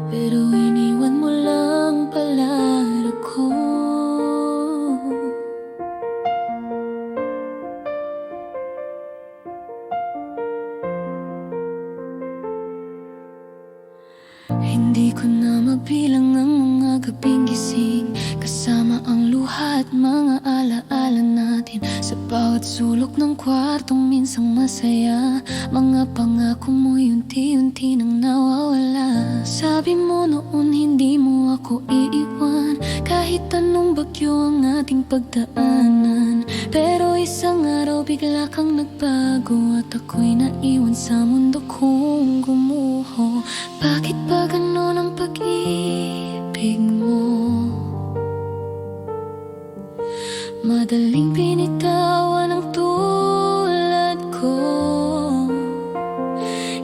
pero iniwan mo lang pala ako. Hindi ko na mabilang ang mga gabing gising, kasama ang luha at mga alaala natin. Sa bawat sulok ng kwartong minsang masaya, mga pangako mo'y unti-unti nang nawawala. Sabi mo noon hindi mo ako iiwan, kahit anong bagyo ang ating pagdaanan. Pero isang araw bigla kang nagbago at ako'y naiwan sa mundo kong gumuho. Bakit ba ganon ang pag-ibig mo? Madaling binitawan ang tulad ko.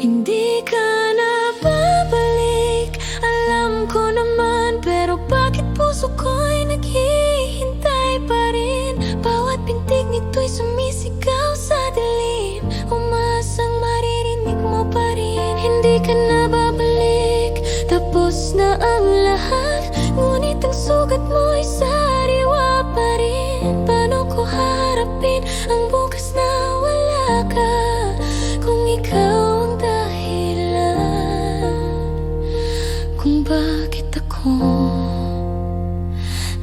Hindi ka na babalik, alam ko naman, pero bakit puso ko'y naghihintay pa rin? Bawat pintig nito'y sumisigaw sa dilim, umaasang maririnig mo pa rin. Hindi ka na babalik, tapos na ang lahat, ngunit ang sugat mo'y sariwa pa rin. Paano ko harapin ang bukas na wala ka, kung ikaw ang dahilan kung bakit ako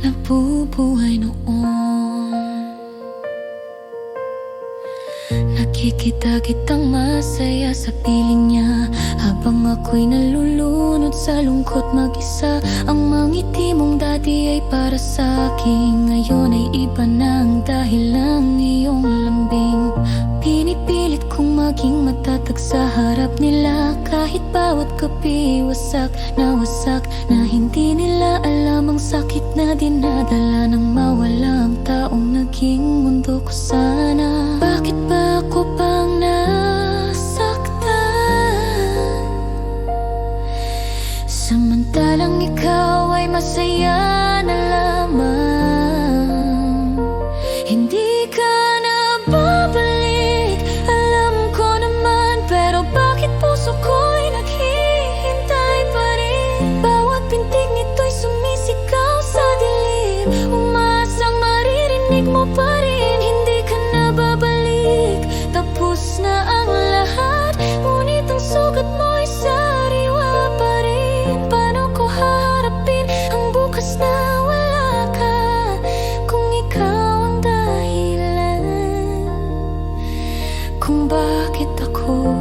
nabubuhay noon? Nakikita kitang masaya sa piling niya, habang ako'y nalulunod sa lungkot mag-isa. Ang mga ngiti mong dati ay para sa'kin, ngayon ay iba na ang dahilan iyong lambing. Pinipilit kong maging matatag sa harap nila, kahit bawat gabi wasak, na hindi nila alam ang sakit na dinadala nang mawala ang taong naging mundo ko sana. Bakit ba ako pang nasaktan, samantalang ikaw ay masaya na lamang? Hindi ka na babalik, alam ko naman, pero bakit puso ko'y naghihintay pa rin? Bawat pintig nito'y sumisigaw sa dilim, umaasang maririnig mo pa rin. Hindi ka na babalik, tapos na ang lahat, ngunit ang sugat mo'y sariwa pa rin. Paano ko harapin ang bukas na wala ka, kung ikaw ang dahilan kung bakit ako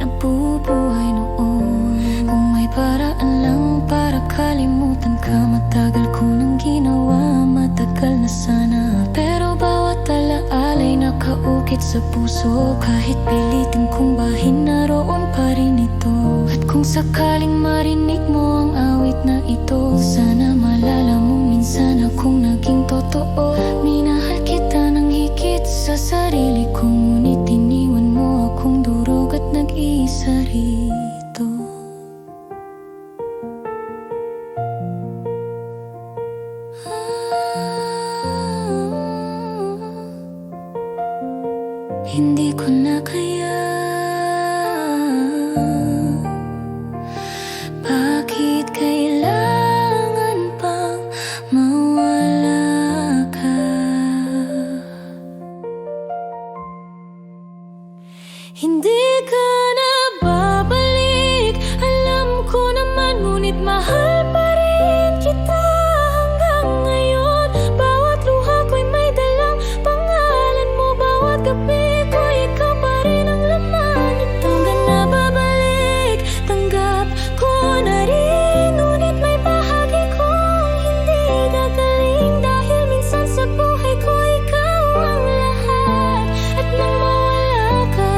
nabubuhay noon? Kung may paraan lang para kalimutan ka, matagal ko nang ginawa, matagal na sana. Pero bawat alaala'y nakaukit sa puso, kahit pilitin kong bahin, naroon pa rin ito. At kung sakaling marinig mo ang awit na ito, sana malala mo minsan akong naging totoo. Minahal kita ng higit sa sarili ko, ngunit iniwan mo akong durog at nag-iisa rito. Hindi ko na kaya, bakit kailangan pang mawala ka? Hindi ka na babalik, alam ko naman, ngunit mahal pa rin kita hanggang ngayon. Bawat luha ko'y may dalang pangalan mo, bawat gabi ko'y ikaw pa rin ang laman nito. Hindi ka na babalik, tanggap ko na rin, ngunit may bahagi kong hindi gagaling, dahil minsan sa buhay ko ikaw ang lahat. At nang mawala ka,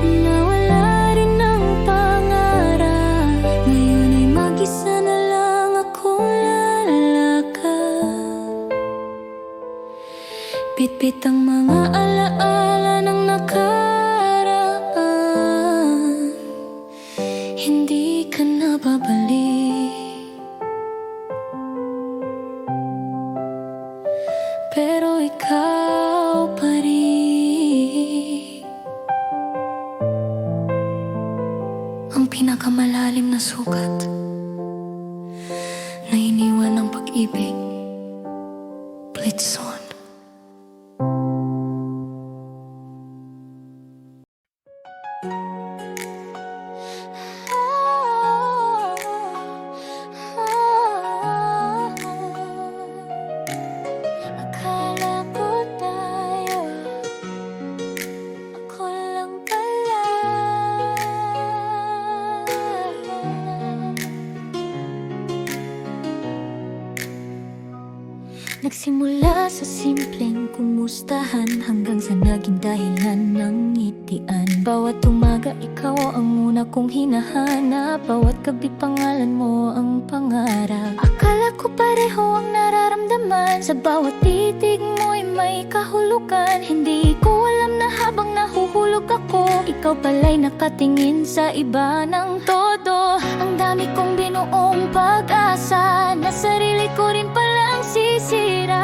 nawala rin ang pangarap. Ngayon ay mag-isa na lang akong lalakad, bitbit ang mga alaala ng nakaraan. Hindi ka na babalik, pero ikaw pa rin ang pinakamalalim na sugat na iniwan ng pag-ibig. Blitzon. Akala ko tayo, ako lang pala. Nagsimula sa simpleng kumustahan hanggang sa naging dahilan ng ngitian. Bawat umaga ikaw ang una kong hinahanap, bawat gabi pangalan mo ang pangarap. Akala ko pareho ang nararamdaman, sa bawat titig mo'y may kahulugan. Hindi ko alam na habang nahuhulog ako, ikaw pala'y nakatingin sa iba ng todo. Ang dami kong binuong pag-asa, na sarili ko rin palang sisira.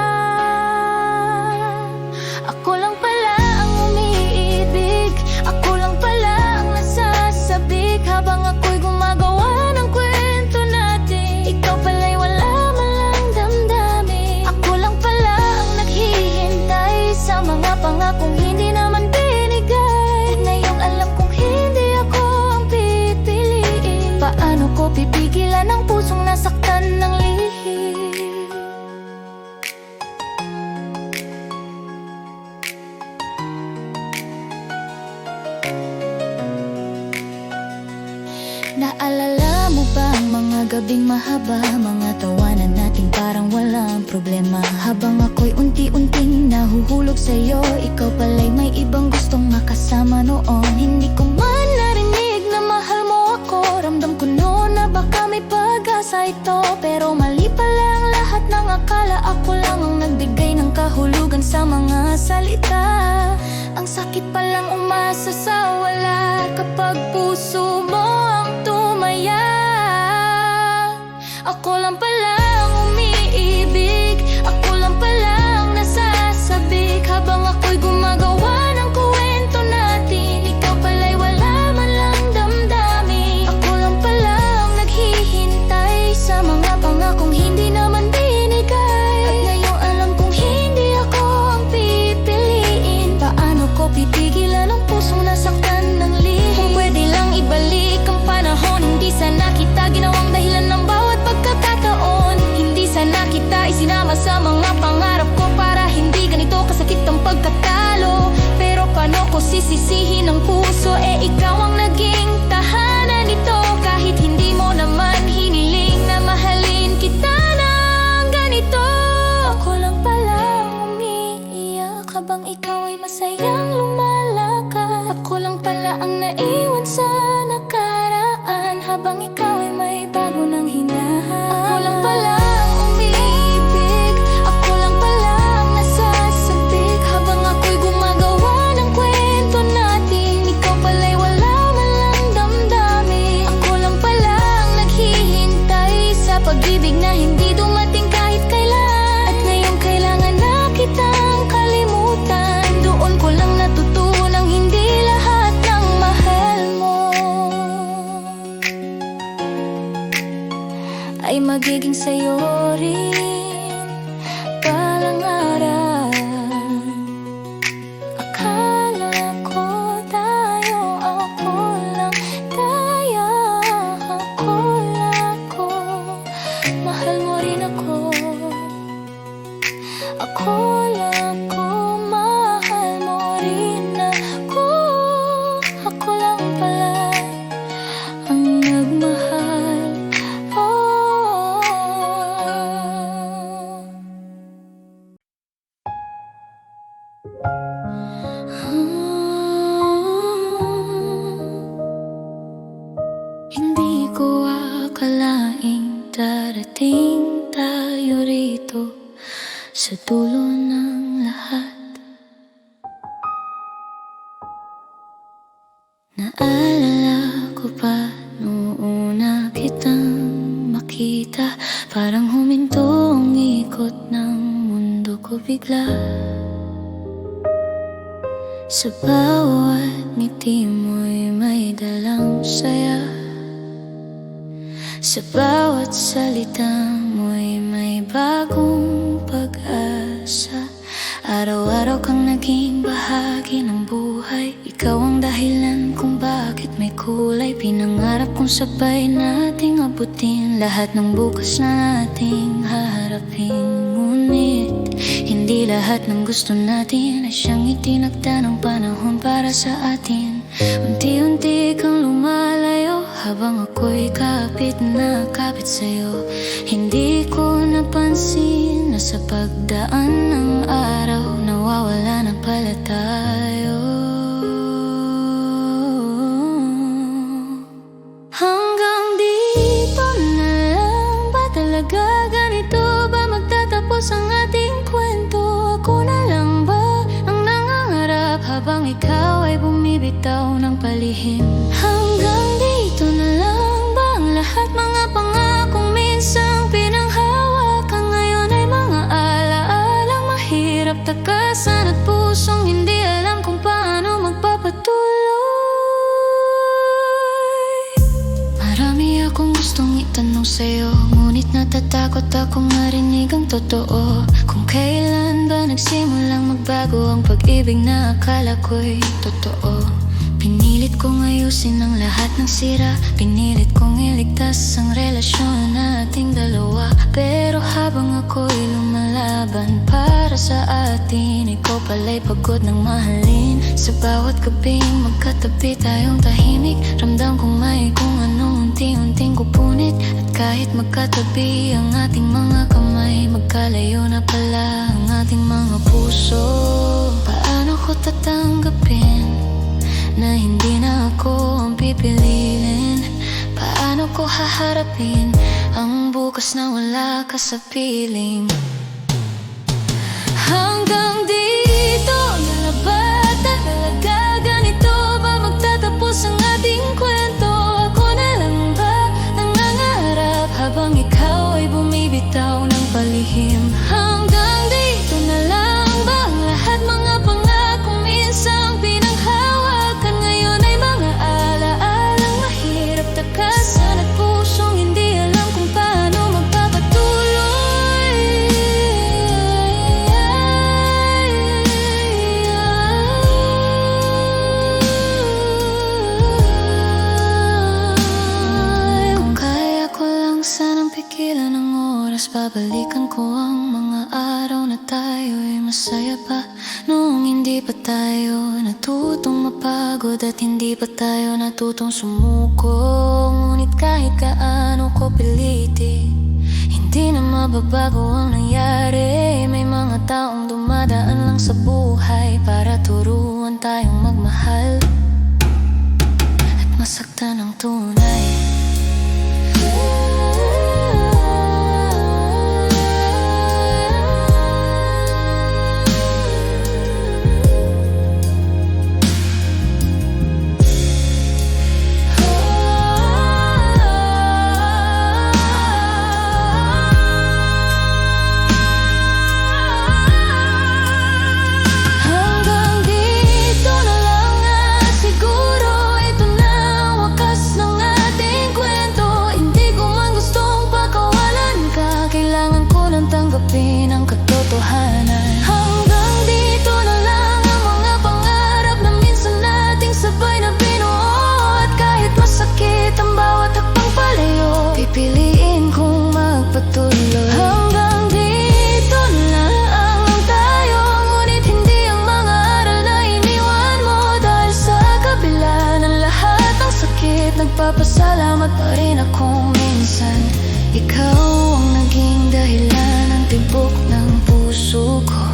Ako lang pala ang umiibig, ako lang pala ang nasasabik habang ako'y gumagawa ng kwento natin. Ikaw pala'y wala man lang damdamin. Ako lang pala ang naghihintay sa mga pangakong hindi naman binigay. Ngayong alam kong hindi ako ang pipiliin. Paano ko pipigilan ang pusong nasaktan ng lihim? Naalala mo ba ang mga gabing mahaba, mga tawanan natin parang walang problema? Habang ako'y unti-unting nahuhulog sa'yo, ikaw pala'y may ibang gustong makasama noon. Hindi ko man narinig na mahal mo ako, ramdam ko noon na baka may pag-asa ito. Pero mali pala ang lahat ng akala, ako lang ang nagbigay ng kahulugan sa mga salita. Ang sakit palang umasa sa wala, kapag puso mo ang tumaya. Ako lang pala ang umiibig, ako lang pala ang nasasabik habang ako'y gumagawa ng kwento natin. Ikaw pala'y wala man lang damdamin. Ako lang pala ang naghihintay sa mga pangakong hindi naman binigay. At ngayong alam kong hindi ako ang pipiliin. Paano ko pipigilan ang pusong nasaktan ng lihim? Kung pwede lang ibalik ang panahon, hindi sana kita ginawang dahilan ng bawat pagkakataon. Hindi sana kita isinama sa mga pangarap ko para hindi ganito kasakit ang pagkatalo. Pero paano ko sisisihin ang puso? Ikaw ang naging tahanan nito. Kahit hindi mo naman hiniling na mahalin kita ng ganito. Ako lang pala ang umiiyak habang ikaw ay masayang lumalakad. Ako lang pala ang naiwan sa nakaraan habang ikaw ay may bago ng hinahanap. Ako lang pala ang umiibig, ako lang pala ang nasasabik habang ako'y gumagawa ng kwento natin. Ikaw pala'y wala man lang damdamin. Ako lang pala ang naghihintay sa pag-ibig na hindi dumating kahit kailan. At ngayong kailangan na kitang kalimutan, doon ko lang natutunang hindi lahat ng mahal mo ay magiging sa'yo rin balang araw. Akala ko tayo, ako lang tayo, ako lang ako. Mahal mo rin ako, ako lang ako. Mahal mo rin ako, ako lang pala ang nagmahal. Hindi ko akalaing darating tayo rito sa dulo ng lahat. Naalala ko pa noong una kitang makita, parang huminto ang ikot ng mundo ko bigla. Sa bawat ngiti mo'y may dalang saya, Sa bawat salita mo'y may bagong pag-asa. Araw-araw kang naging bahagi ng buhay. Ikaw ang dahilan kung bakit may kulay. Pinangarap kong sabay nating abutin lahat ng bukas na nating haharapin. Ngunit hindi lahat ng gusto natin ay siyang itinakda ng panahon para sa atin. Unti-unti kang lumalayo habang ako'y kapit na kapit sa'yo. Hindi ko napansin na sa pagdaan ng araw nawawala na pala tayo. Hanggang dito na lang ba talaga? Ganito ba magtatapos ang ating kwento? Ako na lang ba ang nangangarap habang ikaw ay bumibitaw ng palihim? Hanggang dito na lang ba ang lahat mga pangakong minsang pinanghawakan ngayon ay mga alaalang mahirap takasan at pusong hindi alam kung paano magpapatuloy? Marami akong gustong itanong sa'yo, ngunit natatakot akong marinig ang totoo. Kung kailan ba nagsimulang magbago ang pag-ibig na akala ko'y totoo? Pinilit kong ayusin ang lahat ng sira, pinilit kong iligtas ang relasyon nating dalawa. Pero habang ako'y lumalaban para sa atin, ikaw pala'y pagod ng mahalin. Sa bawat gabing magkatabi tayong tahimik, ramdam kong may kung anong unti-unting kupunit. At kahit magkatabi ang ating mga kamay, magkalayo na pala ang ating mga puso. Paano ko tatanggapin na hindi na ako ang pipiliin? Paano ko haharapin ang bukas na wala ka sa piling? Hanggang dito na ba talaga? Ganito ba magtatapos ang ating kwento? Ako na lang ba nangangarap habang ikaw ay bumibitaw ng palihim? Hanggang dito na lang ba ang lahat mga pangakong minsang pinanghawakan ngayon ay mga alaalang mahirap takasan at pusong hindi alam kung paano magpapatuloy? Kung kaya ko lang sanang pigilan ang oras, babalikan ko ang mga araw na tayo'y masaya pa. Noong hindi pa tayo natutong mapagod at hindi pa tayo natutong sumuko. Ngunit kahit kaano ko pilitin, hindi na mababago ang nangyari. May mga taong dumadaan lang sa buhay para turuan tayong magmahal at masaktan ng tunay. Ang katotohanan. Hanggang dito na lang ang mga pangarap na minsan nating sabay na binuo. At kahit masakit ang bawat hakbang palayo, pipiliin kong magpatuloy. Hanggang dito na lang tayo, ngunit hindi ang mga aral na iniwan mo. Dahil sa kabila ng lahat ng sakit, nagpapasalamat pa rin akong minsan ikaw ang naging dahilan ng tibok ng puso ko.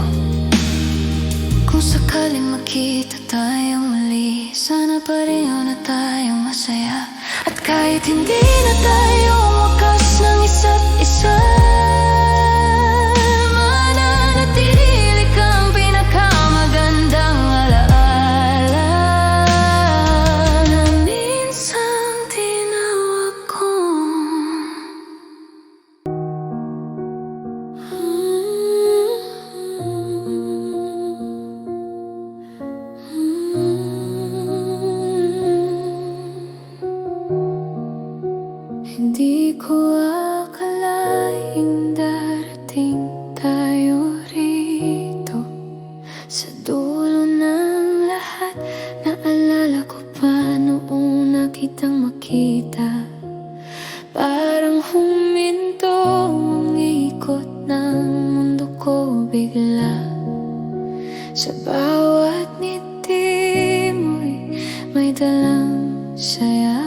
Kung sakaling makita tayong muli, sana pareho na tayong masaya. At kahit hindi na tayo wakas ng isa't isa, mananatili kang pinakamagandang alaala na minsang tinawag ko. Hindi ko akalaing darating tayo rito. Sa dulo ng lahat, naalala ko pa noong nakitang makita. Parang huminto ang ikot ng mundo ko bigla. Sa bawat ngiti mo'y may dalang saya.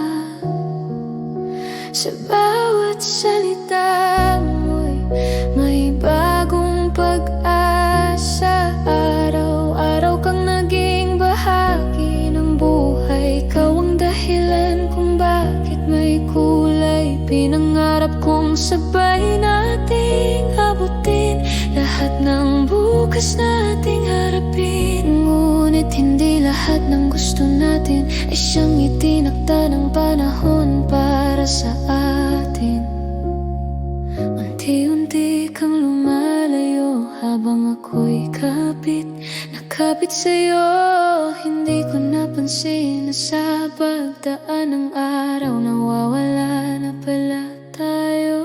Sa bawat salita mo'y may bagong pag-asa. Araw-araw kang naging bahagi ng buhay. Ikaw ang dahilan kung bakit may kulay. Pinangarap kong sabay nating abutin lahat ng bukas nating harapin. Ngunit hindi lahat ng gusto natin ay siyang itinakda ng panahon para sa atin. Unti-unti kang lumalayo habang ako'y nakapit sa'yo. Hindi ko napansin na sa pagdaan ng araw nawawala na pala tayo.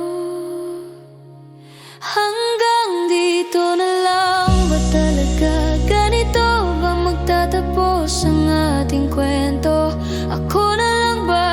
Hanggang dito na lang ba talaga? Ganito ba magtatapos ang ating kwento? Ako na lang ba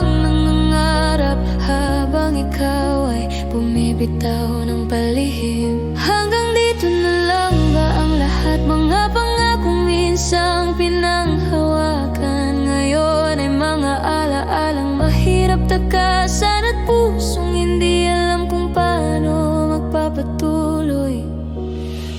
ang nangangarap habang ikaw ay bumibitaw ng palihim? Hanggang dito na lang ba ang lahat? Mga pangakong minsang pinanghawakan ngayon ay mga alaalang mahirap takasan at pusong hindi alam kung paano magpapatuloy.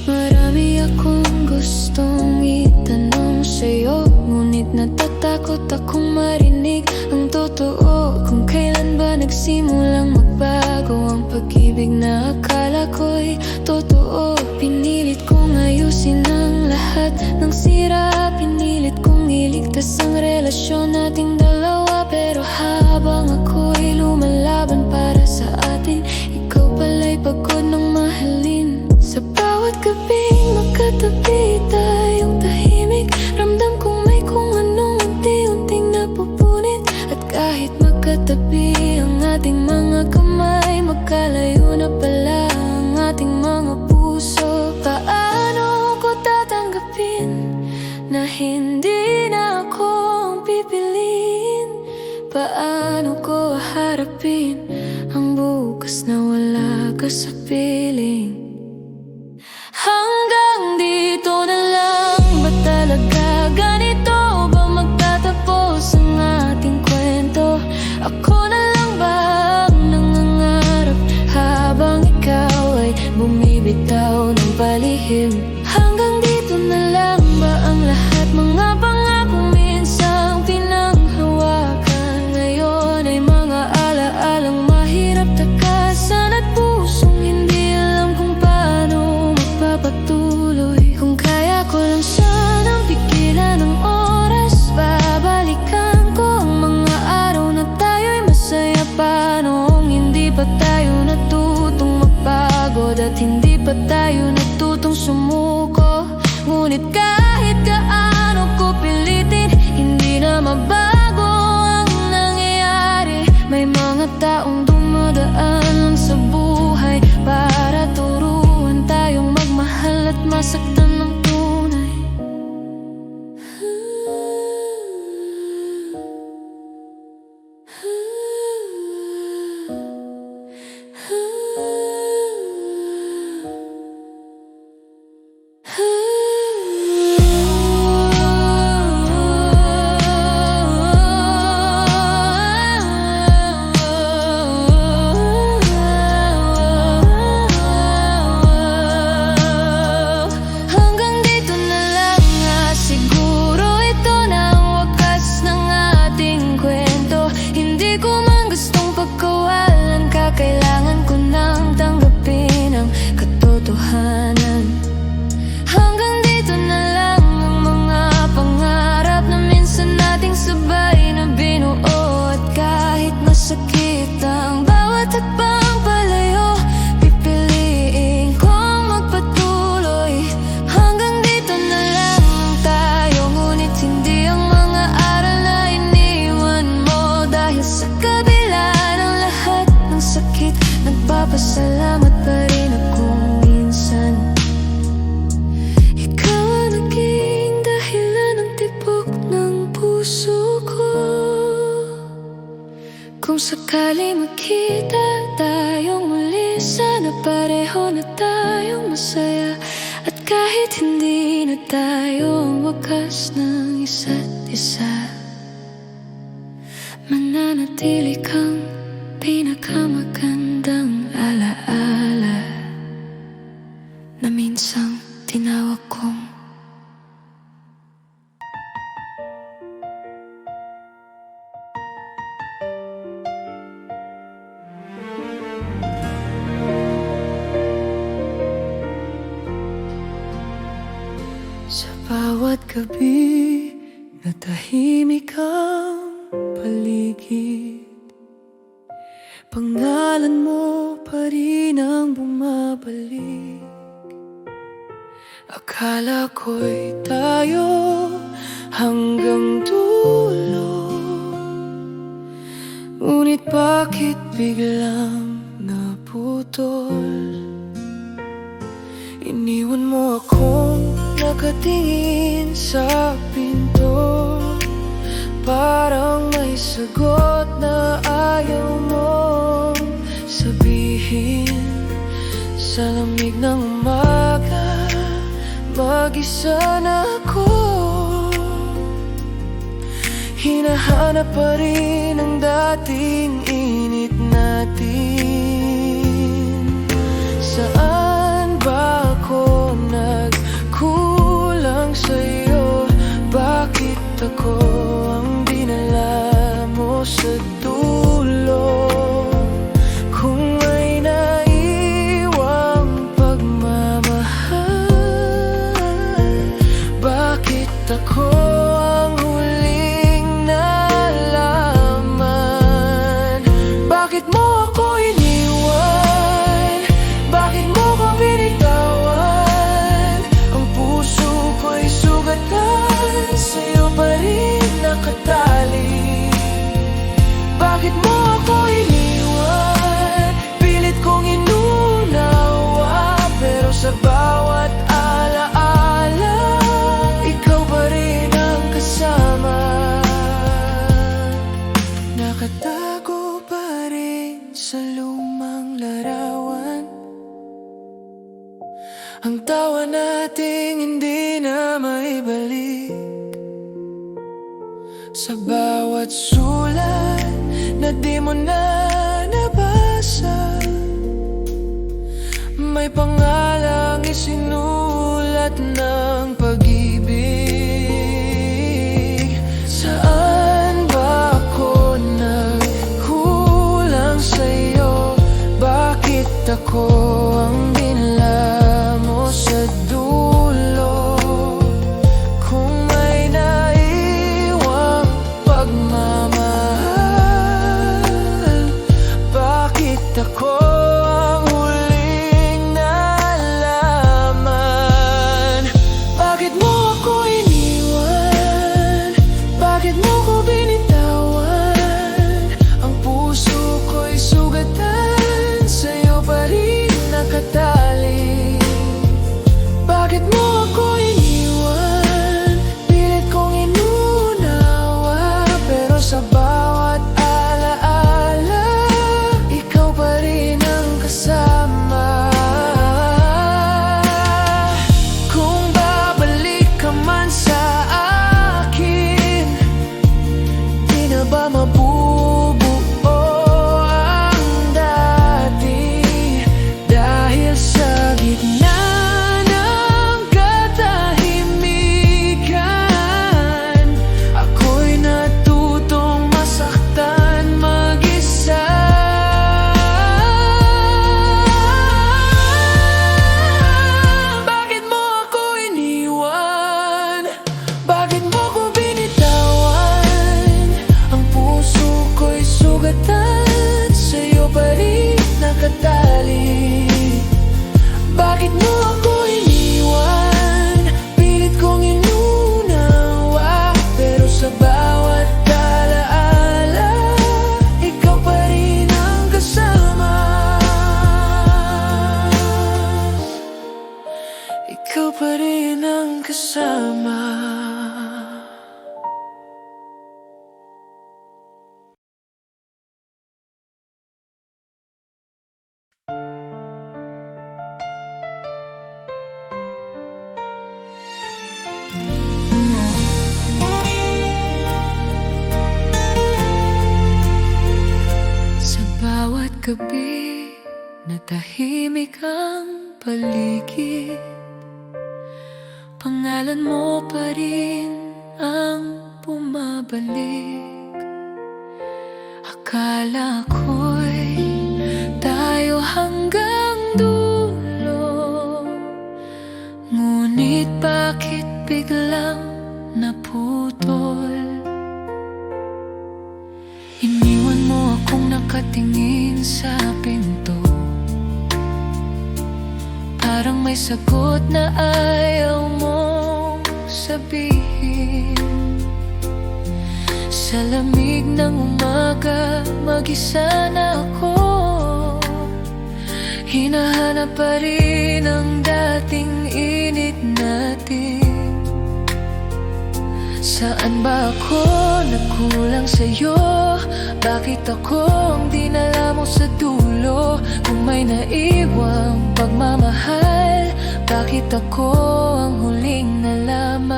Marami akong gustong itanong sa'yo, ngunit natatakot akong marinig ang totoo. Kung kailan ba nagsimulang magbago ang pag-ibig na akala ko'y totoo. Pinilit kong ayusin ang lahat ng sira. Pinilit kong iligtas ang relasyon nating dalawa. Pero habang ako'y lumalaban para sa atin, ikaw pala'y pagod ng mahalin. Sa bawat gabing magkatabi tayong tahimik, ramdam kong may kung anong unti-unting napupunit. At kahit magkatabi ang ating mga kamay, magkalayo na pala ang ating mga puso. Paano ko tatanggapin na hindi na ako ang pipiliin? Paano ko harapin ang bukas na wala ka sa piling? Hanggang dito na lang ba talaga? Ganito ba magtatapos ang ating kwento? Ako na lang ba ang nangangarap habang ikaw ay bumibitaw ng palihim? Hanggang dito na lang ba ang lahat? Mga pangakong minsang pinanghawakan ngayon ay mga alaalang mahirap takasan at pusong hindi alam kung paano magpapatuloy. Kung kaya ko lang sanang pigilan ng oras, babalikan ko ang mga araw na tayo'y masaya pa. Noong hindi pa tayo natutong magpagod at hindi pa tayo natutong sumuko. Ngunit kahit gaano ko pilitin, hindi na mabago ang nangyayari. May mga taong dumadaan lang sa buhay para turuan tayong magmahal at masaktan ng tunay. Nagpapasalamat pa rin ako minsan. Ikaw ang naging dahilan ng tibok ng puso ko. Kung sakali magkita tayong muli, sana pareho na tayong masaya. At kahit hindi na tayo ang wakas ng isa't isa, mananatili kang pinakamagandang alaala na minsang tinawag kong sa bawat gabi na tahimik ang paligid. Pangalan mo pa rin ang bumabalik. Akala ko'y tayo hanggang dulo, ngunit bakit biglang naputol? Iniwan mo akong nakatingin sa pinto, parang may sagot na ayaw mong sabihin. Sa lamig ng umaga, mag-isa na ako, hinahanap pa rin ang dating init natin. Saan ba ako nagkulang sa'yo? Bakit ako ang dinala mo sa dulo? Kung may naiwang pagmamahal, bakit ako ang huling nalaman? Bakit mo ako iniwan? Bakit mo ko binitawan? Ang puso ko'y sugatan, sa'yo pa rin nakatali. Bakit mo ako iniwan? Pilit kong inunawa, pero sa bawat alaala, ikaw pa rin ang kasama. Nakatago pa rin sa lumang larawan ang tawa nating hindi na maibalik. Sa bawat sulat na di mo na nabasa, may pangalang isinulat ng pag-ibig. Saan ba ako nagkulang sa'yo? Bakit ako ang dinala mo sa dulo? Kung may naiwang pagmamahal, bakit ako ang huling nalaman? gabi na tahimik ang paligid, pangalan mo pa rin ang bumabalik. Akala ko'y tayo hanggang dulo, ngunit bakit biglang naputol? Iniwan mo akong nakatingin sa pinto, parang may sagot na ayaw mong sabihin. Sa lamig ng umaga, mag-isa na ako, hinahanap pa rin ang dating init natin. Saan ba ako nagkulang sa'yo? Bakit ako ang dinala mo sa dulo? Kung may naiwang pagmamahal, bakit ako ang huling nalaman?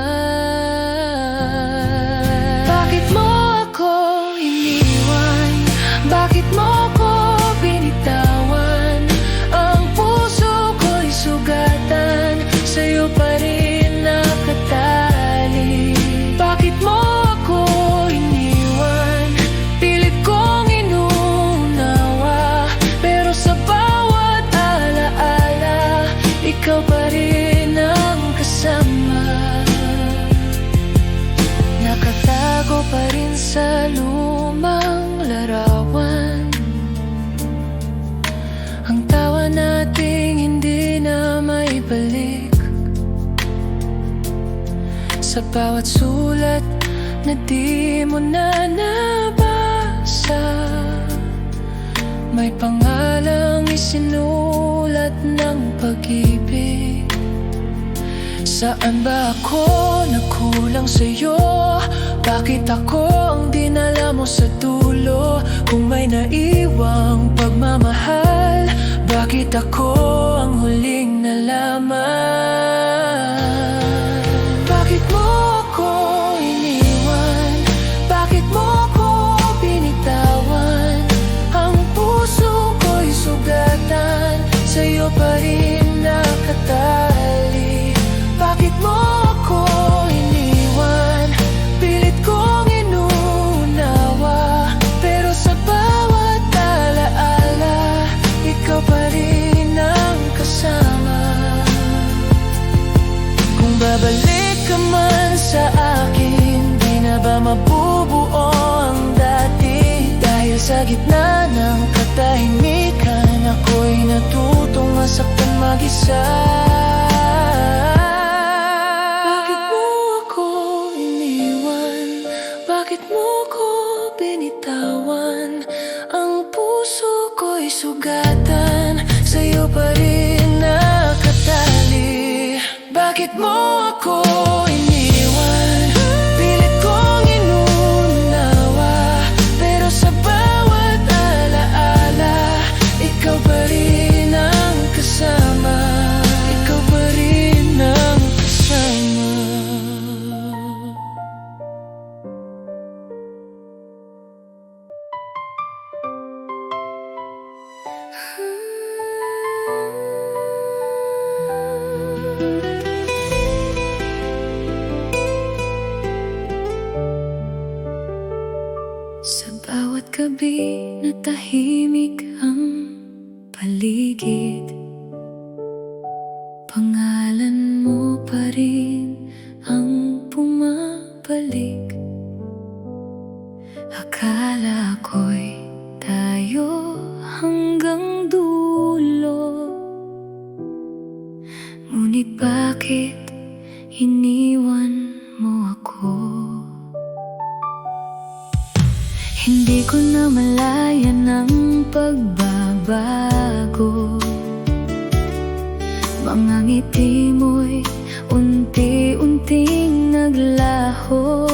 Bakit mo ako iniwan? Bakit mo ako binitawan? Ang puso ko'y sugatan, sa'yo pa rin nakatali. Bakit mo ako iniwan? Pilit kong inuunawa, pero sa bawat alaala, ikaw pa rin ang kasama. Nakatago pa rin sa lumang larawan, ang tawa nating hindi na maibalik. Sa bawat sulat na di mo na nabasa, may pangalang isinulat ng pag-ibig. Saan ba ako nagkulang sa'yo? Bakit ako ang dinala mo sa dulo? Kung may naiwang pagmamahal, bakit ako ang huling nalaman? Bakit mo ako iniwan? Bakit mo ako binitawan? Ang puso ko'y sugatan, sa'yo pa rin nakatali. Bakit mo ako iniwan? Pilit kong inuunawa, pero sa bawat alaala, ikaw pa rin ang kasama. Kung babalik ka man sa akin, di na ba mabubuo ang dati? Dahil sa gitna ng katahimikan, ako'y natutong masaktan mag-isa. Bakit mo ako iniwan? Bakit mo ko binitawan? Ang puso ko'y sugatan, sa'yo pa rin nakatali. Bakit mo ako iniwan? Pilit kong inuunawa, pero sa bawat alaala, ikaw pa rin ang kasama. Ikaw pa rin ang kasama. Sa bawat gabi na tahimik ang paligid, pangalan mo pa rin ang bumabalik. Akala ko'y tayo hanggang dulo, ngunit bakit iniwan mo ako? Hindi ko na malayan ang pagbabago, mga ngiti mo'y unti-unting naglaho.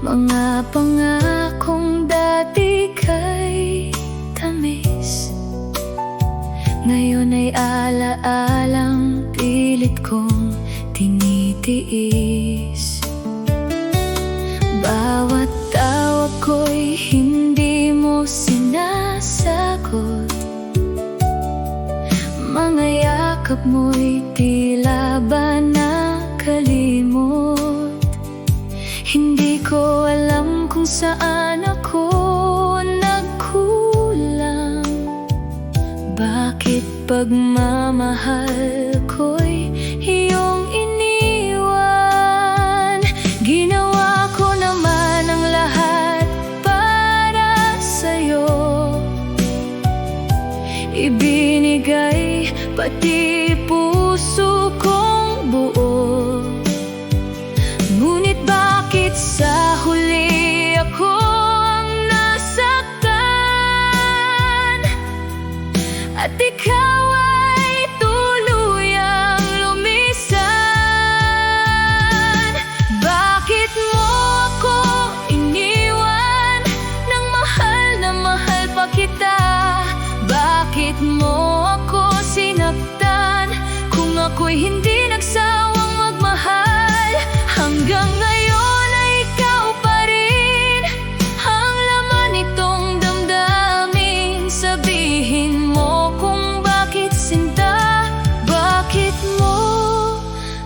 Mga pangakong dati kay tamis, ngayon ay ala-alang pilit kong tinitiis. Bawat tawag ko'y hindi mo sinasa yakap mo'y tila ba nakalimot. Hindi ko alam kung saan ako nagkulang. Bakit pagmamahal ko'y iyong iniwan? Ginawa ko naman ang lahat para sa'yo. Ibinigay pati puso kong buo. Ngunit bakit sa huli ako ang nasaktan? At ikaw ay tuluyang lumisan. Bakit mo ako iniwan nang mahal na mahal pa kita? Bakit mo ako sinaktan kung ako'y hindi nagsawang magmahal? Hanggang ngayon ay ikaw pa rin ang laman nitong damdamin. Sabihin mo kung bakit sinta, bakit mo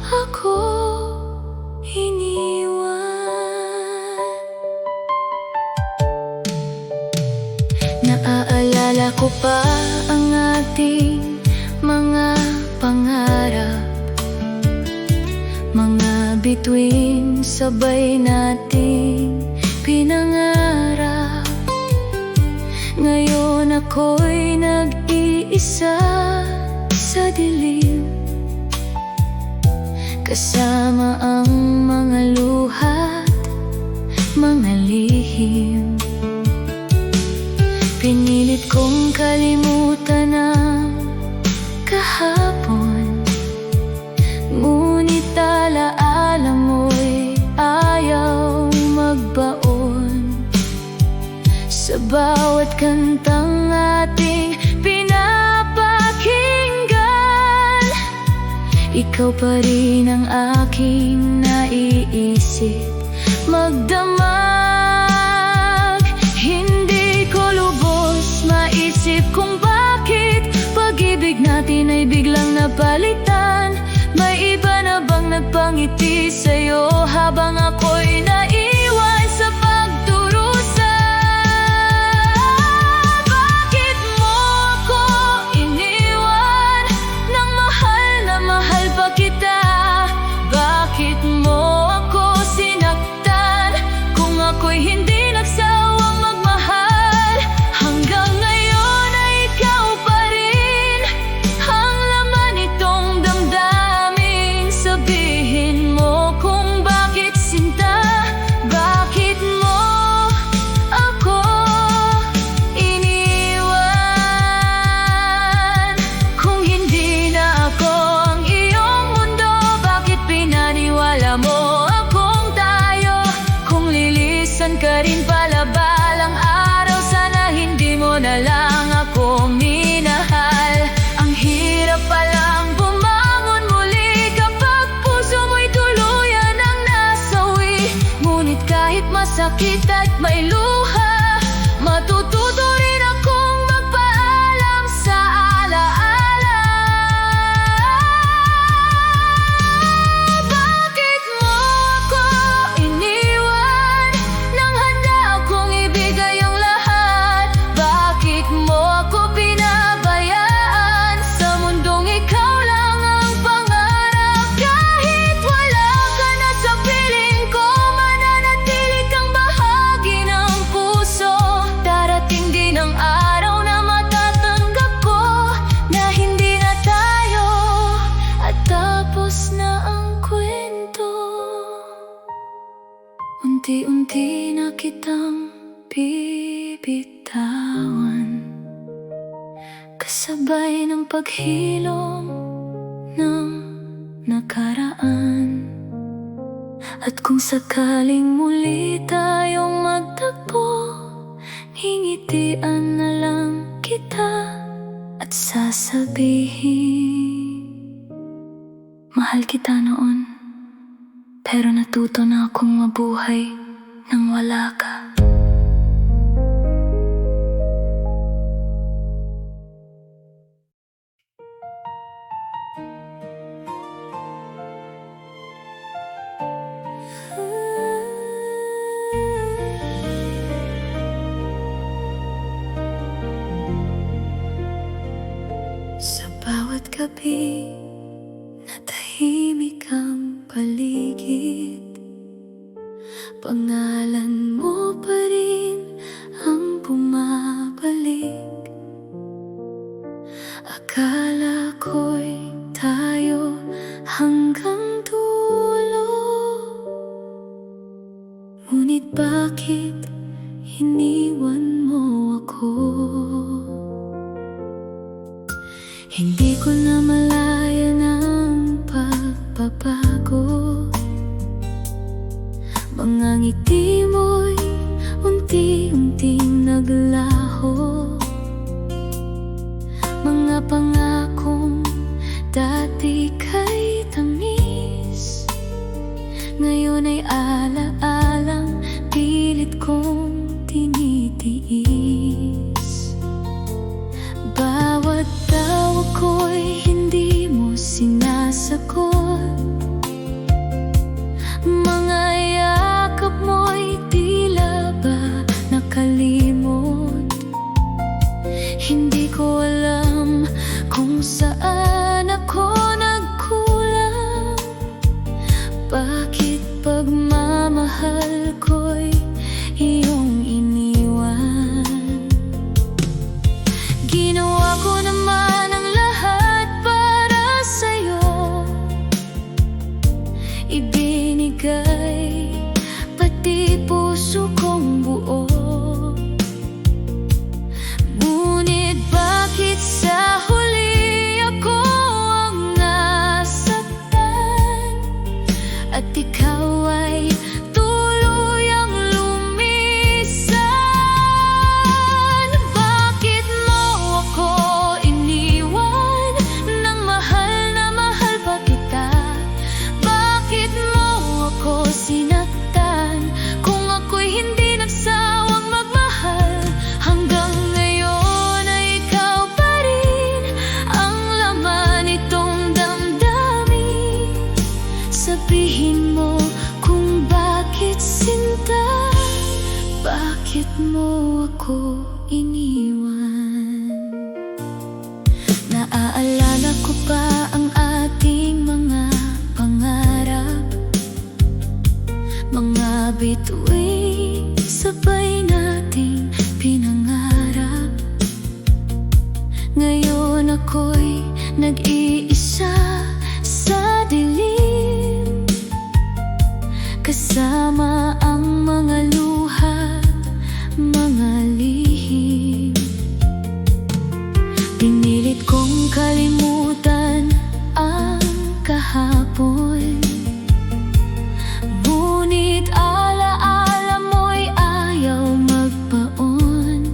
ako iniwan? Naaalala ko pa ang ating mga pangarap, mga bituin sabay nating pinangarap. Ngayon ako'y nag-iisa sa dilim, kasama ang mga luha't mga lihim. Pinilit kong kalimutan ang kahapon, ngunit alaala mo'y ayaw magbaon. Sa bawat kantang ating pinapakinggan, ikaw pa rin ang aking naiisip magdamag. Hindi ko lubos maisip kung bakit pag-ibig natin ay biglang napalitan. May iba na bang nagpangiti sa'yo habang ako'y naiwan sa pagdurusa? Bakit mo ako iniwan nang mahal na mahal pa kita? Bakit mo ako sinaktan kung ako'y hindi nagsawang magmahal? Hanggang ngayon ay ikaw pa rin ang laman nitong damdamin. Sabihin mo kung bakit sinta, bakit mo ako iniwan? Kung hindi na ako ang iyong mundo, bakit pinaniwala mo akong tayo? Kung lilisan ka rin pala balang araw, sana hindi mo na lang ako minahal. Ang hirap palang bumangon muli kapag puso mo'y tuluyan ang nasawi. Ngunit kahit masakit at may luha, matututo rin akong magpaalam sa alaala. Bakit mo ako iniwan nang handa akong ibigay ang lahat? Bakit mo ako pinabayaan sa mundong ikaw lang ang pangarap? Kahit wala ka na sa piling ko, mananatili kang bahagi ng puso. Darating din ang araw na matatanggap ko na hindi na tayo, at tapos na ang kwento. Unti-unti na kitang bibitawan, kasabay ng paghilom ng nakaraan. At kung sakaling muli tayong magtagpo, ngingitian na lang kita at sasabihin, mahal kita noon, pero natuto na akong mabuhay nang wala ka. gabi na tahimik ang paligid, pangalan mo pa rin ang bumabalik. Akala ko'y tayo hanggang dulo, ngunit bakit iniwan mo ako? Hindi ko na malayan ang pagbabago. Mga ngiti mo'y unti-unting naglaho. Mga pangakong dati kay tamis, ngayon ay ala-alang pilit kong tinitiis. Bawat tawa ko'y hindi mo sinasagot. Mga yakap mo'y tila ba nakalimot. Hindi ko alam kung saan ako nagkulang. Bakit pagmamahal ko'y iyong iniwan? Ginawa ko naman ang lahat para sa'yo, ibinigay pati puso kong buo. Ngunit bakit sa huli ako ang nasaktan, at ikaw ay tuluyang lumisan? Bakit mo ako iniwan nang mahal na mahal pa kita? Bakit mo ako sinaktan kung ako'y hindi nagsawang magmahal? Hanggang ngayon ay ikaw pa rin ang laman nitong damdamin. Sabihin mo kung bakit sinta, bakit mo ako iniwan? Naaalala ko pa ang ating mga pangarap, mga bituin sabay nating pinangarap. Ngayon ako'y nag-iisa sa dilim, kasama ang mga luha, mga lihim. Pinilit kong kalimutan ang kahapon, ngunit ala-ala mo'y ayaw magpaon.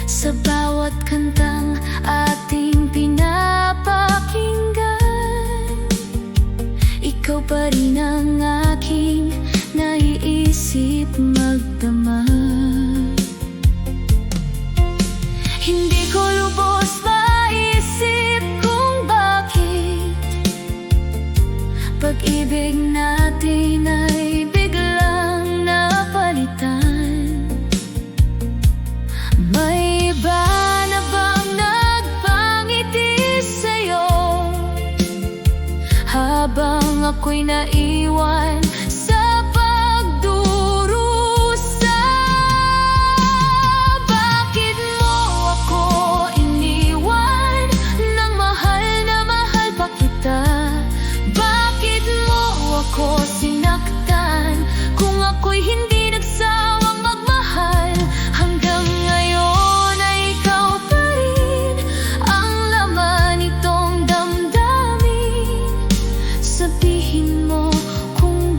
Sa bawat kantang ating pinapakinggan, ikaw pa rin ang aking naiisip magdama. Hindi ko lubos maisip kung bakit pag-ibig natin ay biglang napalitan. May iba na bang nagpangiti sa'yo habang ako'y naiwan sa pagdurusa? Bakit mo ako iniwan nang mahal na mahal pa kita? Bakit mo ako sinaktan kung ako'y hindi nagsawang magmahal? Hanggang ngayon ay ikaw pa rin ang laman nitong damdamin. Sabihin mo kung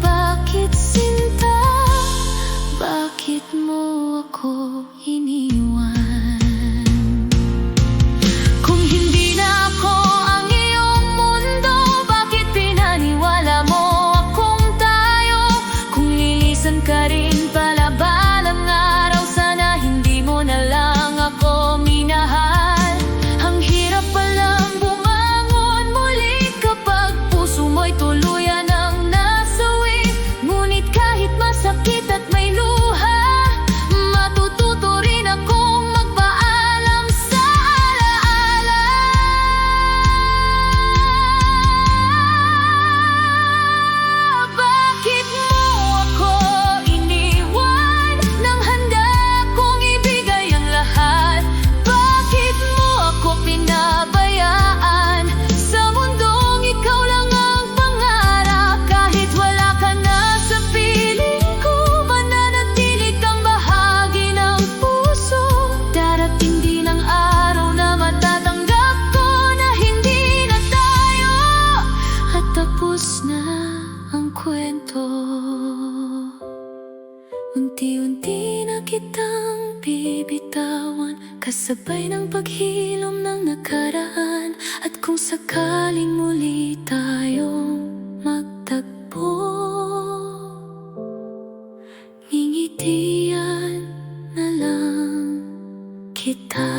bibitawan, kasabay ng paghilom ng nakaraan. At kung sakaling muli tayong magtagpo, ngingitian na lang kita.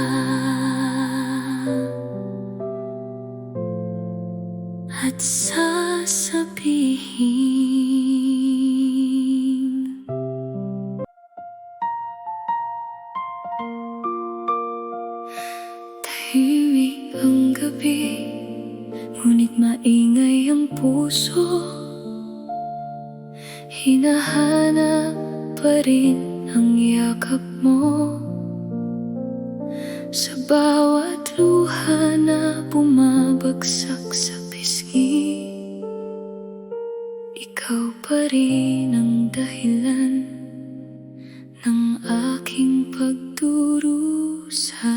At sasabihin, tahimik ang gabi, ngunit maingay ang puso. Hinahanap pa rin ang yakap mo sa bawat luha na bumabagsak sa pisngi. Ikaw pa rin ang dahilan ng aking pagdurusa.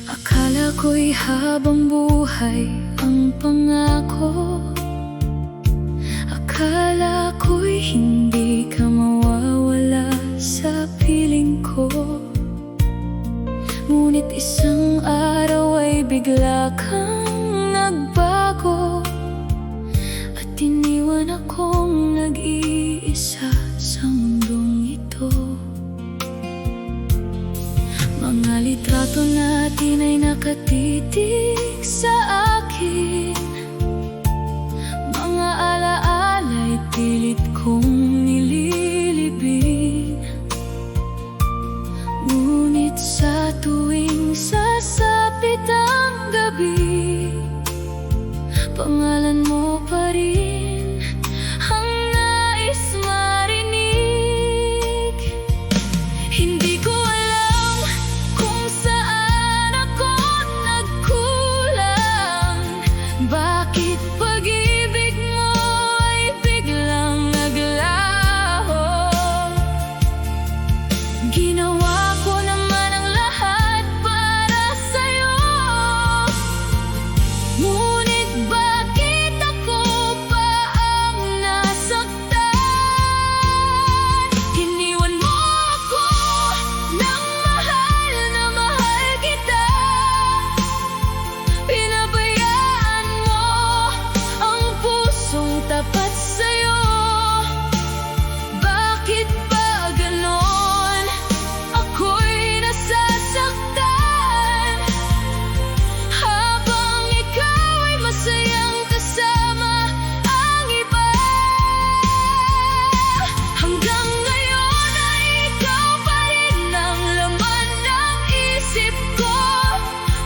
Akala ko'y habang buhay ang pangako, akala ko'y hindi ka mawawala sa piling ko. Ngunit isang araw ay bigla kang nagbago, at iniwan akong nag-iisa sa mundong ito. Mga litrato natin ay nakatitig sa akin, mga alaala'y pilit kong nililibing. Ngunit sa tuwing sasapit ang gabi, pangalan mo pa rin ang nais marinig. Hindi ko alam kung saan ako nagkulang, bakit pag-ibig mo ay biglang naglaho. Ginawa ko naman ang lahat para sa'yo, ngunit bakit ako pa ang nasaktan? Iniwan mo ako ng mahal na mahal kita, pinabayaan mo ang pusong tapat sa'yo. Bakit ba ganon? Ako'y nasasaktan, habang ikaw ay masayang kasama ang iba. Hanggang ngayon ay ikaw pa rin ang laman ng isip ko,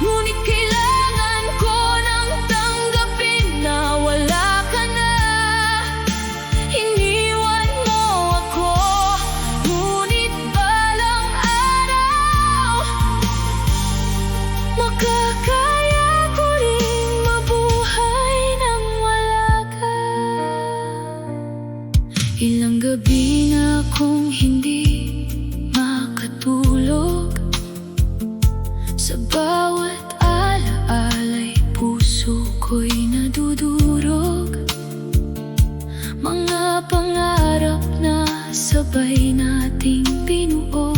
ngunit kailangan ko nang tanggapin na wala ka na. Iniwan mo ako, ngunit balang araw makakaya ko rin mabuhay nang wala ka. Ilang gabi na akong hindi makatulog, sa bawat alaala'y puso ko'y nadudurog. Mga pangarap na sabay nating binuo,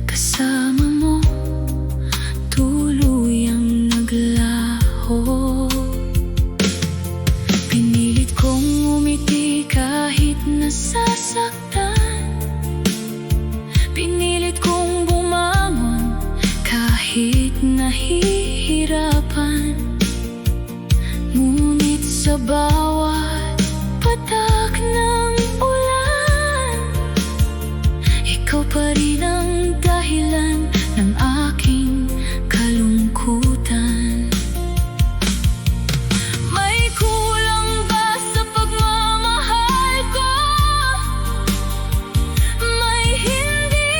kasama mo tuluyang naglaho. Pinilit kong umiti kahit nasasaktan, pinilit kong bumangon kahit nahihirapan. Ngunit sa bawat patak ng ulan, ikaw pa rin ang dahilan ng aking kalungkutan. May kulang ba sa pagmamahal ko? May hindi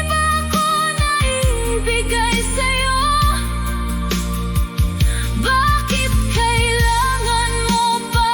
ba ako naibigay sa'yo? Bakit kailangan mo pa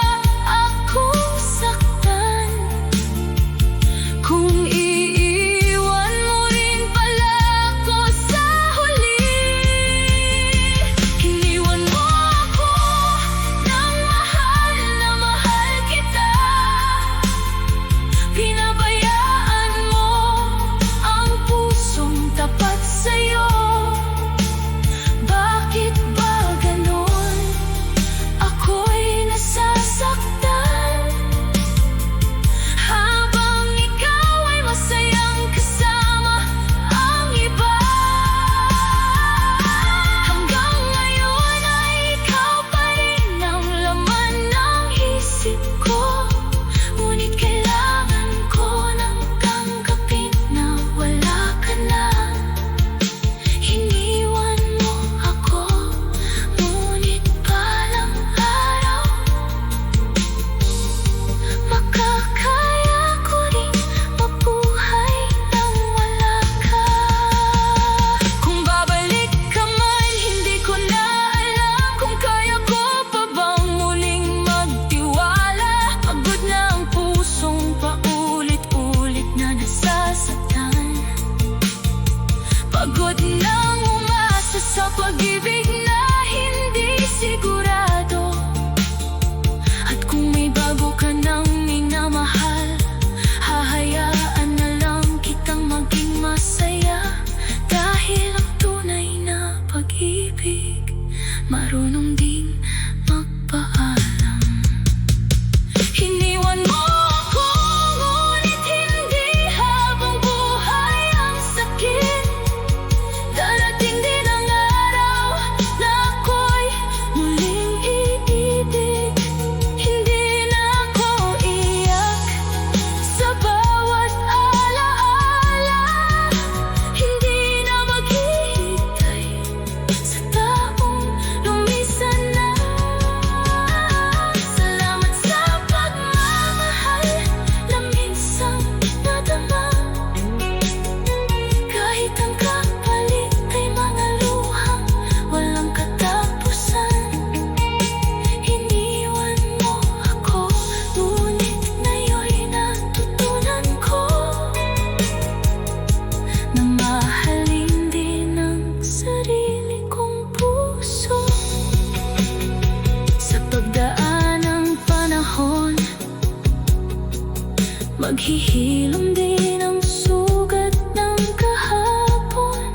Maghihilom din ang sugat ng kahapon,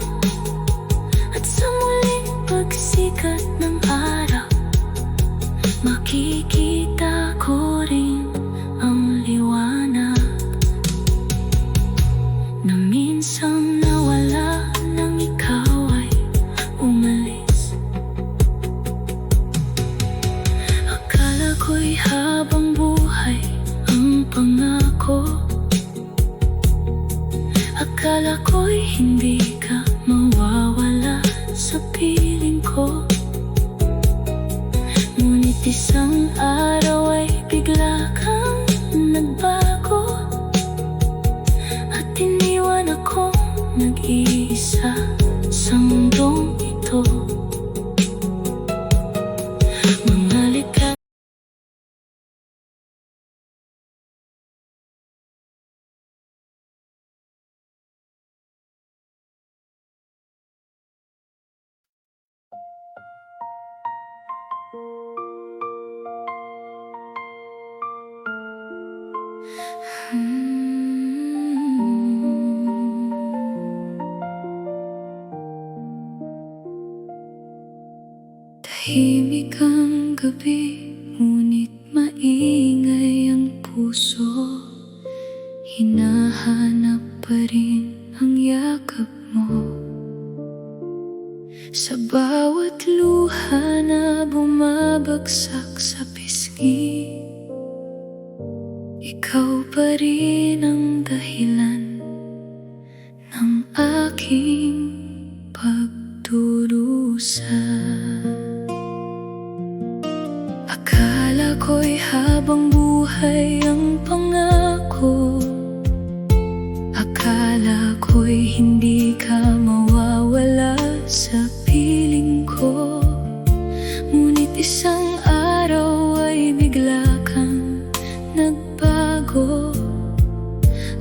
at sa muling pagsikat ng araw, makikita ko rin ang liwanag na minsang nawala nang ikaw ay umalis. Akala ko'y habang buhay ang pangako, akala ko'y hindi ka mawawala sa piling ko. Ngunit isang araw ay bigla kang nagbago, at iniwan akong nag-iisa sa mundong ito. Mga likha tahimik ang gabi, ngunit maingay ang puso. Hinahanap pa rin ang yakap mo sa bawat luha na bumabagsak sa pisngi. Ikaw pa rin ang dahilan ng aking pagdurusa. Akala ko'y habang buhay ang pangako, akala ko'y hindi ka mawawala sa piling ko. Ngunit isang araw ay bigla kang nagbago,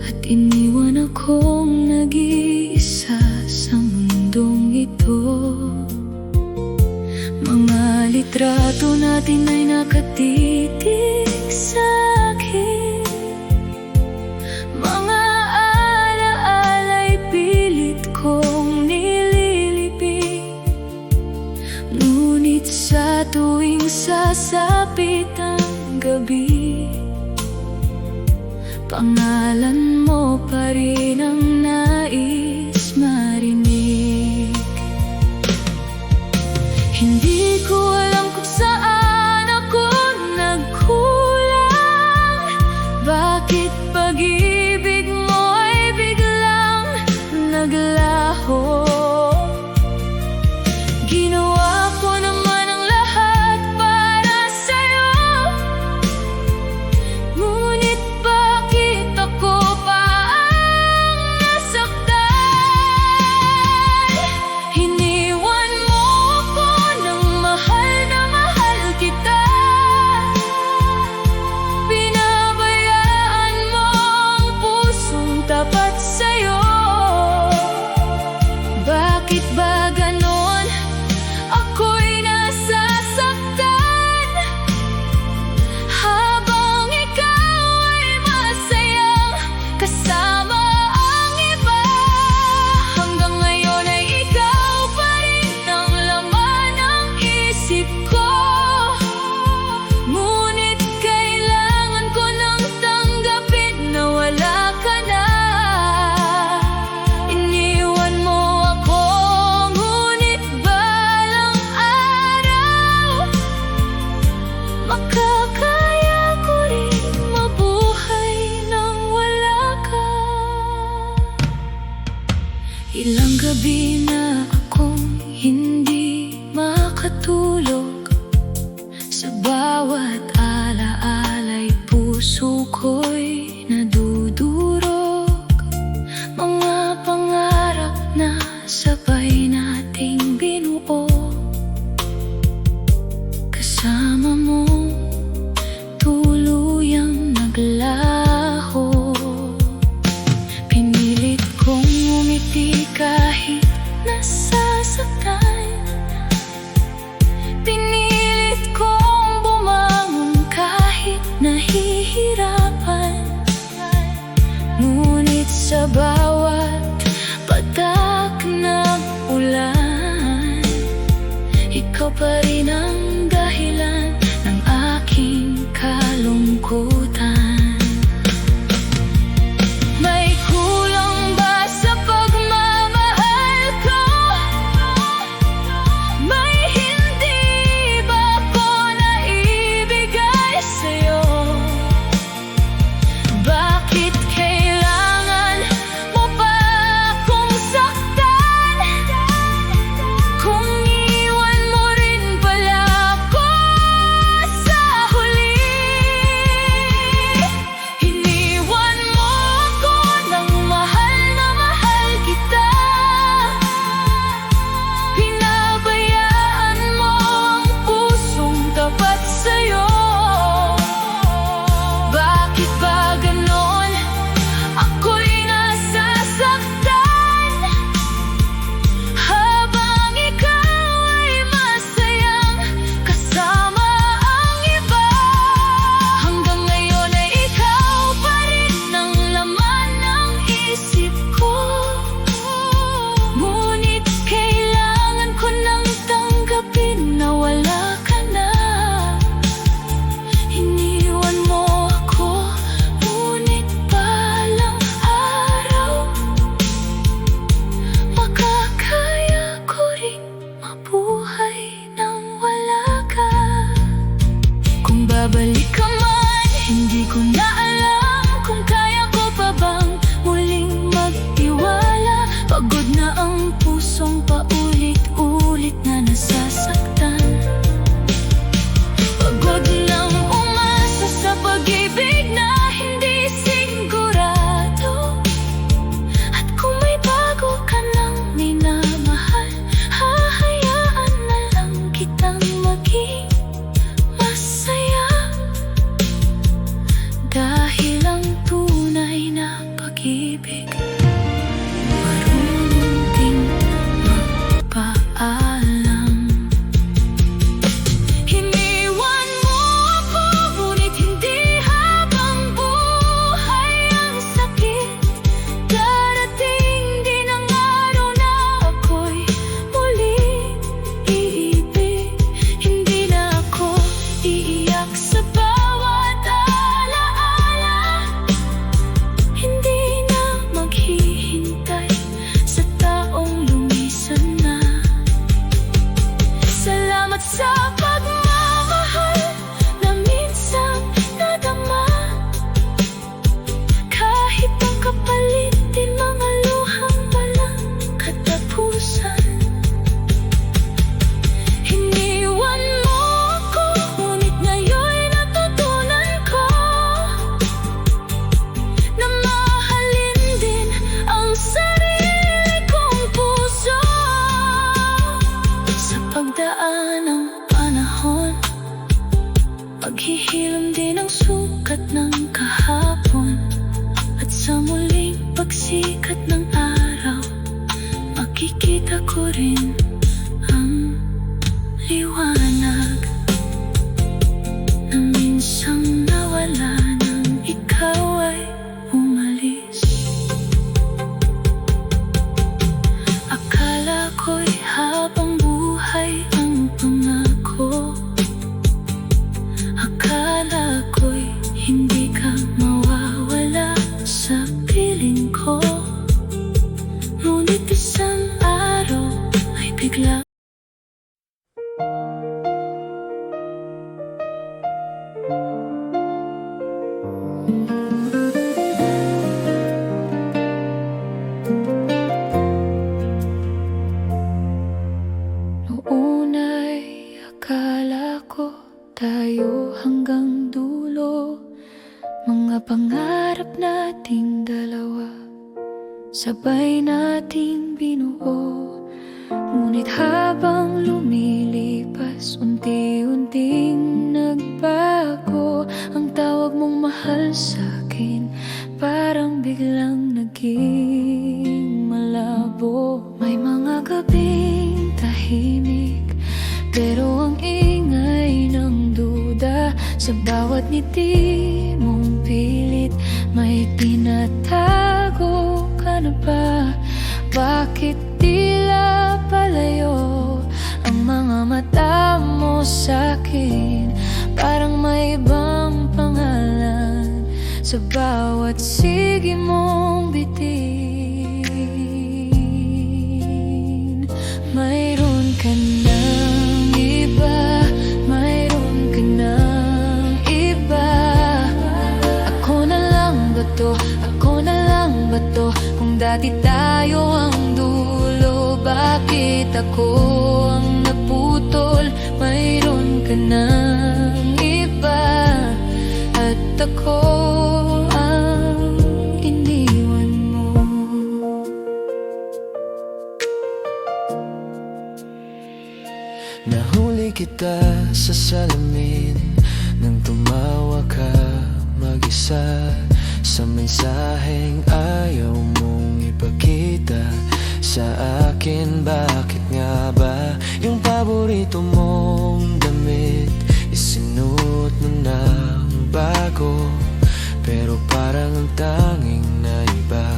at iniwan akong nag-iisa sa mundong ito. Mga litrato natin ay nakatitig sa akin, mga alaala'y pilit kong nililibing. Ngunit sa tuwing sasapit ang gabi, pangalan mo pa rin ang nais marinig. Hindi ko alam kung saan ako nagkulang, bakit pag-ibig mo ay biglang naglaho. Ginawa ko naman ang lahat para sa'yo, ngunit bakit ako pa ang nasaktan? Iniwan mo ako nang mahal na mahal kita, pinabayaan mo ang pusong tapat sa'yo. Bakit ba ganon? Ako'y nasasaktan habang ikaw ay masayang kasama ang iba. Hanggang ngayon ay ikaw pa rin ang laman ng isip ko, ngunit kailangan ko nang tanggapin na wala ka na. Iniwan mo ako, ngunit balang araw makakaya ko rin mabuhay nang wala ka. Ilang gabi na akong hindi makatulog, sa bawat alaala'y puso ko'y nadudurog. Mga pangarap na sabay nating binuo, kasama mo tuluyang naglaho. Pinilit kong umiti kahit pa rin ang dahilan ng aking kalungkutan. May kulang ba sa pagmamahal ko? May hindi ba ko naibigay sa'yo? Bakit kailangan mo pa akong saktan? Kung iwan mo rin pala ako sa huli. Iniwan mo ako ng mahal na mahal kita. Pinabayaan mo ang pusong tapat sa'yo. Bakit ba ganon? Ako'y nasasaktan habang ikaw ay masayang kasama ang iba. Hanggang ngayon ay ikaw pa rin ang laman ng isip ko. Ngunit kailangan ko nang tanggapin na wala ka na. Iniwan mo ako, ngunit balang araw makakaya ko ring mabuhay nang wala ka. Kung babalik ka man, hindi ko na alam kung kaya ko pa bang muling magtiwala. Pagod na ang pusong paulit-ulit na nasasaktan. Pagod nang umasa sa pag-ibig na hindi sigurado. At kung may bago ka nang minamahal, hahayaan na lang kitang maging masaya. Dahil ang tunay na pag-ibig marunong din magpaalam. Iniwan mo ako, ngunit hindi habang buhay ang sakit. Darating din ang araw na ako'y muling iibig. Hindi na ako iiyak sa bawat alaala. Hindi na maghihintay sa taong lumisan na. Salamat sa pagmamahal na minsan nadama. Kahit ang kapalit din mga luhang walang katapusan. Iniwan mo ako, ngunit ngayon'y natutunan ko na mahalin din ang sarili kong puso. Sa pagdaan ng panahon, maghihilom din ang sukat ng kahapon. At sa muling pagsikat ng araw, makikita ko rin ang liwanag na minsang nawala nang ikaw ay umalis. Akala ko'y habang buhay ang pangako. Akala ko'y hindi ka mawawala sa piling ko. Ngunit isang araw ay bigla. Noon ay akala ko tayo hanggang dulo. Mga pangarap nating dalawa sabay nating binuo. Ngunit habang lumilipas, unti-unting nagbago. Ang tawag mong mahal sa'kin parang biglang naging malabo. May mga gabing tahimik, pero ang ingay ng duda. Sa bawat ngiti mong pilit, may tinatago ka na ba? Bakit tila palayo ang mga mata mo sa'kin parang may ibang pangalan sa bawat sige mong bitin. Mayroon ka ng iba, mayroon ka ng iba. Ako na lang ba to? Ako na lang ba to? Kung dati tayo ang dulo, bakit ako ang naputol? Mayroon ka ng iba at ako ang iniwan mo. Nahuli kita sa salamin nang tumawa ka mag-isa sa mensaheng ayaw mong ipakita sa akin. Bakit nga ba yung paborito mong damit isinuot mo ng bago? Pero parang ang tanging naiba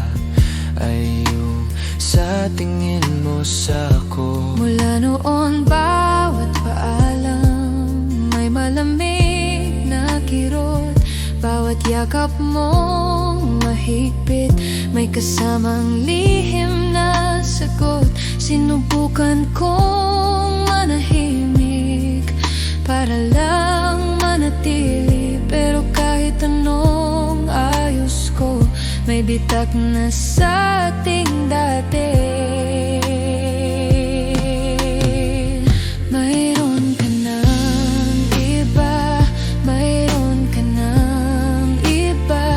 ay yung sa tingin mo sa ako. Mula noon bawat paalam may malamig na kirot. Bawat yakap mong mahigpit may kasamang lihim na sagot. Sinubukan kong manahimik para lang manatili, pero kahit anong ayos ko may bitak na sa ating dati. Mayroon ka ng iba, mayroon ka ng iba.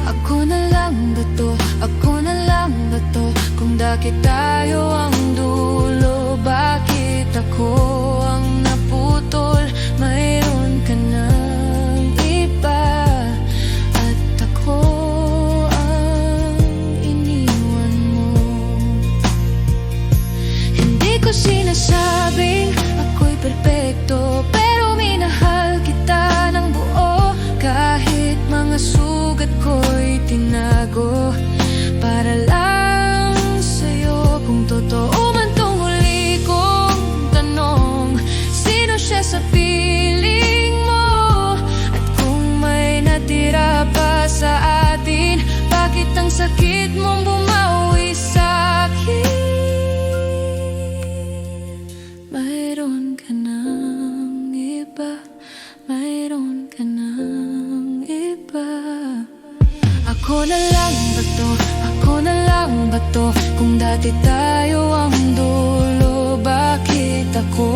Ako na lang ba to? Ako na lang ba to? Kung bakit tayo ang dulo, bakit ako ang naputol? Mayroon ka ng iba at ako ang iniwan mo. Hindi ko sinasabing ako'y perpekto, pero minahal kita ng buo. Kahit mga sugat ko'y tinago para lang sa'yo. Kung totoo man tong huli kong tanong, sino siya sa piling mo? At kung may natira pa sa atin, bakit ang sakit mong bumawi sa'kin? Mayroon ka ng iba, mayroon ka ng iba. Ako na lang ba to? Ako na lang ba to? Kung dati tayo ang dulo, bakit ako